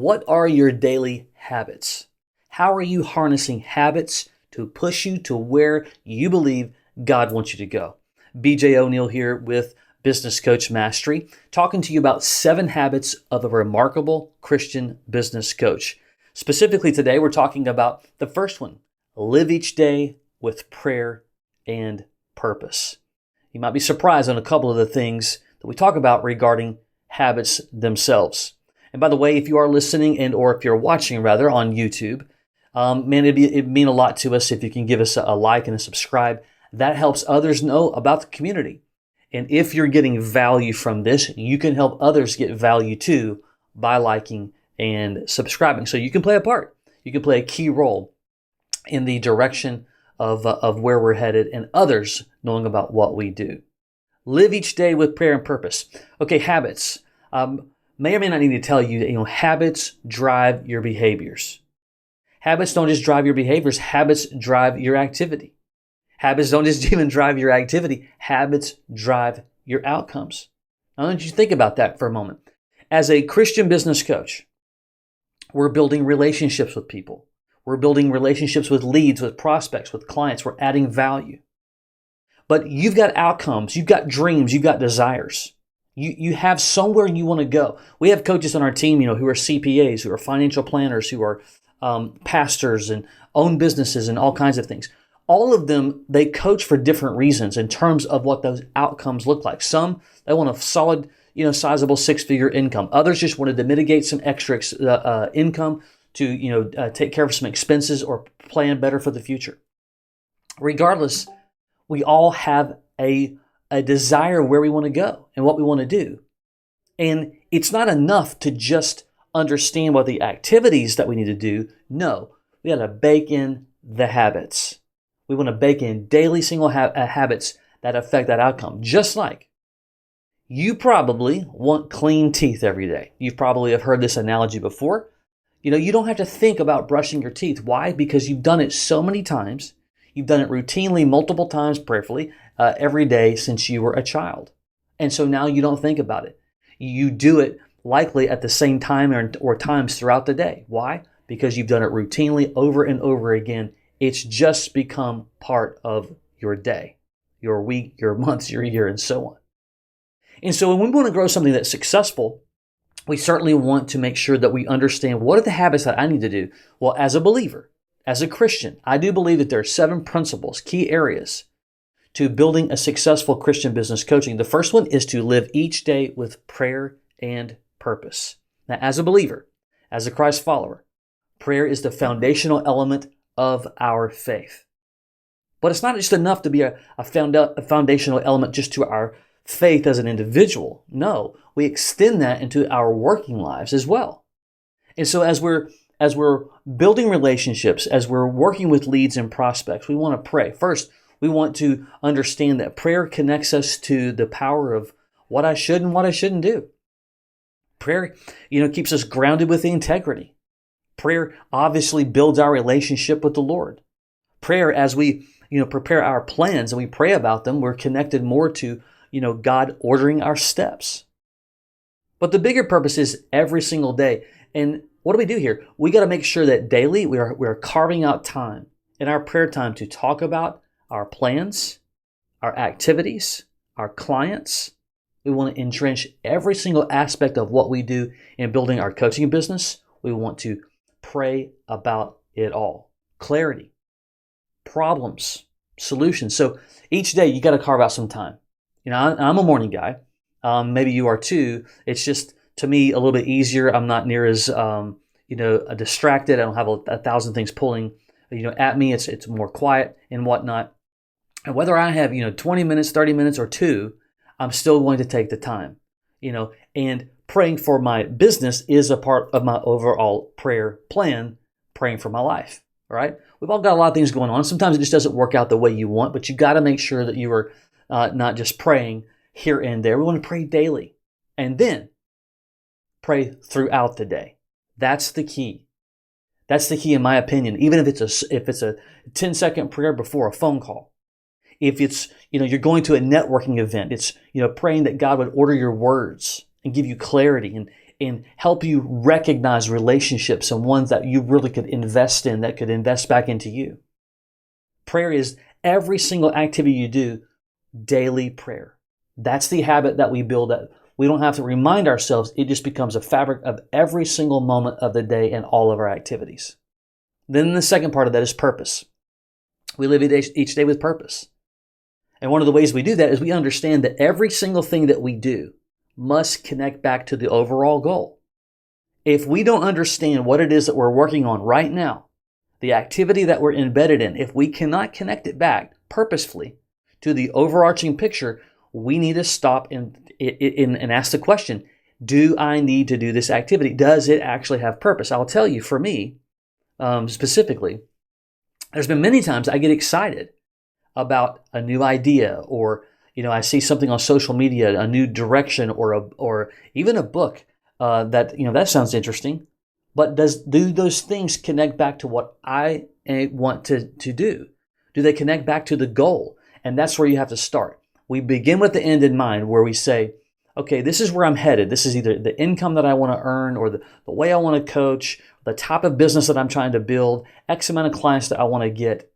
What are your daily habits? How are you harnessing habits to push you to where you believe God wants you to go? BJ O'Neill here with Business Coach Mastery, talking to you about 7 habits of a remarkable Christian business coach. Specifically today, we're talking about the first one: live each day with prayer and purpose. You might be surprised on a couple of the things that we talk about regarding habits themselves. And by the way, if you are listening or if you're watching rather on YouTube, it'd mean a lot to us if you can give us a like and a subscribe. That helps others know about the community. And if you're getting value from this, you can help others get value too by liking and subscribing. So you can play a part. You can play a key role in the direction of where we're headed and others knowing about what we do. Live each day with prayer and purpose. Okay, habits. May or may not need to tell you that, habits drive your behaviors. Habits don't just drive your behaviors. Habits drive your activity. Habits don't just even drive your activity. Habits drive your outcomes. I want you to think about that for a moment. As a Christian business coach, we're building relationships with people. We're building relationships with leads, with prospects, with clients. We're adding value. But you've got outcomes. You've got dreams. You've got desires. You have somewhere you want to go. We have coaches on our team, who are CPAs, who are financial planners, who are pastors and own businesses and all kinds of things. All of them, they coach for different reasons in terms of what those outcomes look like. Some, they want a solid, sizable 6-figure income. Others just wanted to mitigate some extra income to, take care of some expenses or plan better for the future. Regardless, we all have a desire where we want to go and what we want to do. And it's not enough to just understand what the activities that we need to do. No, we got to bake in the habits. We want to bake in daily single habits that affect that outcome. Just like you probably want clean teeth every day. You probably have heard this analogy before. You don't have to think about brushing your teeth. Why? Because you've done it so many times. You've done it routinely, multiple times, prayerfully, every day since you were a child. And so now you don't think about it. You do it likely at the same time or times throughout the day. Why? Because you've done it routinely over and over again. It's just become part of your day, your week, your months, your year, and so on. And so when we want to grow something that's successful, we certainly want to make sure that we understand, what are the habits that I need to do? Well, as a believer, as a Christian, I do believe that there are 7 principles, key areas to building a successful Christian business coaching. The first one is to live each day with prayer and purpose. Now, as a believer, as a Christ follower, prayer is the foundational element of our faith. But it's not just enough to be a foundational element just to our faith as an individual. No, we extend that into our working lives as well. And so as we're building relationships, as we're working with leads and prospects, we want to pray. First, we want to understand that prayer connects us to the power of what I should and what I shouldn't do. Prayer, keeps us grounded with the integrity. Prayer obviously builds our relationship with the Lord. Prayer, as we, prepare our plans and we pray about them, we're connected more to, God ordering our steps. But the bigger purpose is every single day. And what do we do here? We got to make sure that daily we are carving out time in our prayer time to talk about our plans, our activities, our clients. We want to entrench every single aspect of what we do in building our coaching business. We want to pray about it all. Clarity, problems, solutions. So each day you got to carve out some time. I'm a morning guy. Maybe you are too. It's just, to me, a little bit easier. I'm not near as, distracted. I don't have a thousand things pulling, at me. It's more quiet and whatnot. And whether I have, 20 minutes, 30 minutes or 2, I'm still going to take the time, and praying for my business is a part of my overall prayer plan, praying for my life. All right. We've all got a lot of things going on. Sometimes it just doesn't work out the way you want, but you got to make sure that you are not just praying here and there. We want to pray daily and then pray throughout the day. That's the key. That's the key, in my opinion. Even if it's a 10-second prayer before a phone call, if it's, you're going to a networking event, it's, praying that God would order your words and give you clarity and help you recognize relationships and ones that you really could invest in, that could invest back into you. Prayer is every single activity you do, daily prayer. That's the habit that we build up. We don't have to remind ourselves. It just becomes a fabric of every single moment of the day and all of our activities. Then the second part of that is purpose. We live each day with purpose. And one of the ways we do that is we understand that every single thing that we do must connect back to the overall goal. If we don't understand what it is that we're working on right now, the activity that we're embedded in, if we cannot connect it back purposefully to the overarching picture, we need to stop and ask the question, do I need to do this activity? Does it actually have purpose? I'll tell you, for me, specifically, there's been many times I get excited about a new idea, or I see something on social media, a new direction, or even a book that sounds interesting. But do those things connect back to what I want to do? Do they connect back to the goal? And that's where you have to start. We begin with the end in mind, where we say, okay, this is where I'm headed. This is either the income that I want to earn, or the way I want to coach, the type of business that I'm trying to build, X amount of clients that I want to get.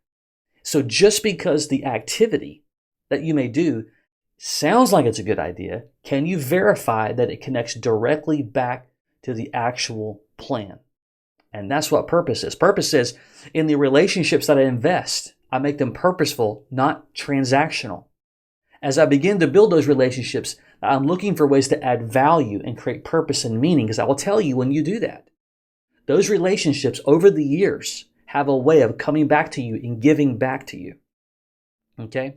So just because the activity that you may do sounds like it's a good idea, can you verify that it connects directly back to the actual plan? And that's what purpose is. Purpose is, in the relationships that I invest, I make them purposeful, not transactional. As I begin to build those relationships, I'm looking for ways to add value and create purpose and meaning, because I will tell you, when you do that, those relationships over the years have a way of coming back to you and giving back to you. Okay?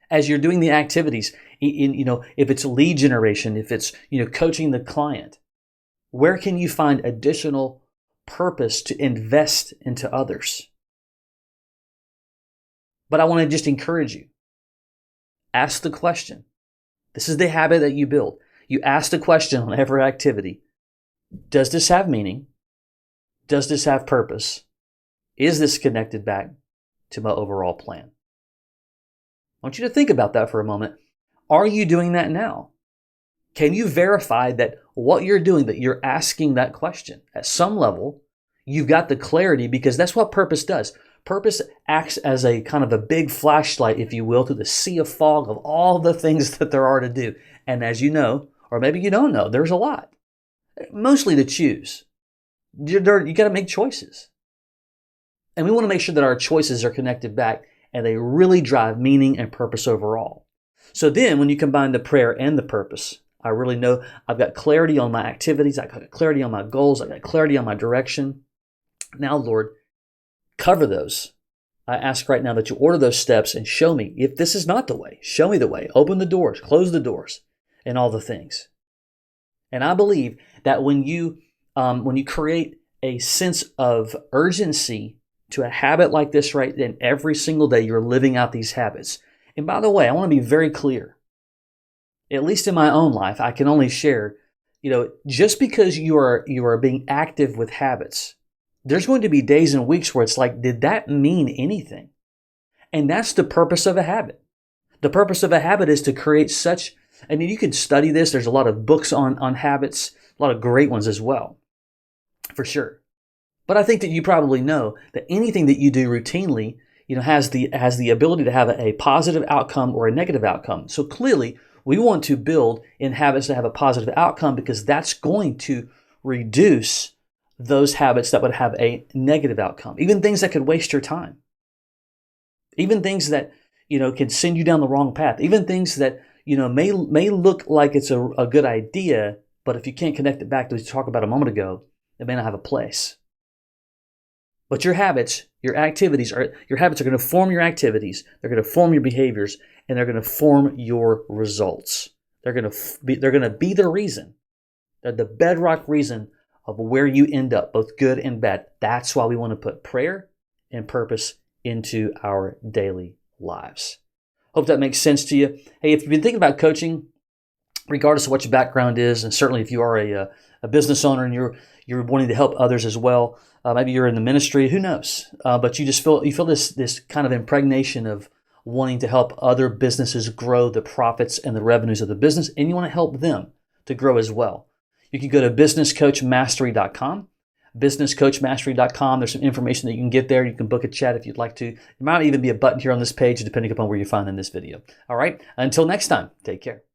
As you're doing the activities, if it's lead generation, if it's, coaching the client, where can you find additional purpose to invest into others? But I want to just encourage you. Ask the question. This is the habit that you build. You ask the question on every activity. Does this have meaning? Does this have purpose? Is this connected back to my overall plan? I want you to think about that for a moment. Are you doing that now? Can you verify that what you're doing, that you're asking that question at some level, you've got the clarity? Because that's what purpose does. Purpose acts as a kind of a big flashlight, if you will, to the sea of fog of all the things that there are to do. And as you know, or maybe you don't know, there's a lot, mostly to choose. You got to make choices. And we want to make sure that our choices are connected back and they really drive meaning and purpose overall. So then when you combine the prayer and the purpose, I really know I've got clarity on my activities. I've got clarity on my goals. I've got clarity on my direction. Now, Lord, cover those. I ask right now that you order those steps and show me if this is not the way. Show me the way. Open the doors, close the doors, and all the things. And I believe that when you create a sense of urgency to a habit like this, right, then every single day you're living out these habits. And by the way, I want to be very clear. At least in my own life, I can only share, just because you are being active with habits, there's going to be days and weeks where it's like, did that mean anything? And that's the purpose of a habit. The purpose of a habit is to create such, and you can study this. There's a lot of books on habits, a lot of great ones as well, for sure. But I think that you probably know that anything that you do routinely, has the ability to have a positive outcome or a negative outcome. So clearly, we want to build in habits to have a positive outcome, because that's going to reduce those habits that would have a negative outcome. Even things that could waste your time. Even things that, can send you down the wrong path. Even things that, may look like it's a good idea, but if you can't connect it back to what we talked about a moment ago, it may not have a place. But your habits, your habits are going to form your activities. They're going to form your behaviors, and they're going to form your results. They're going to be the reason. They're the bedrock reason of where you end up, both good and bad. That's why we want to put prayer and purpose into our daily lives. Hope that makes sense to you. Hey, if you've been thinking about coaching, regardless of what your background is, and certainly if you are a business owner and you're wanting to help others as well, maybe you're in the ministry, who knows? But you feel this kind of impregnation of wanting to help other businesses grow the profits and the revenues of the business, and you want to help them to grow as well. You can go to businesscoachmastery.com. businesscoachmastery.com. There's some information that you can get there. You can book a chat if you'd like to. There might even be a button here on this page depending upon where you find in this video. All right. Until next time, take care.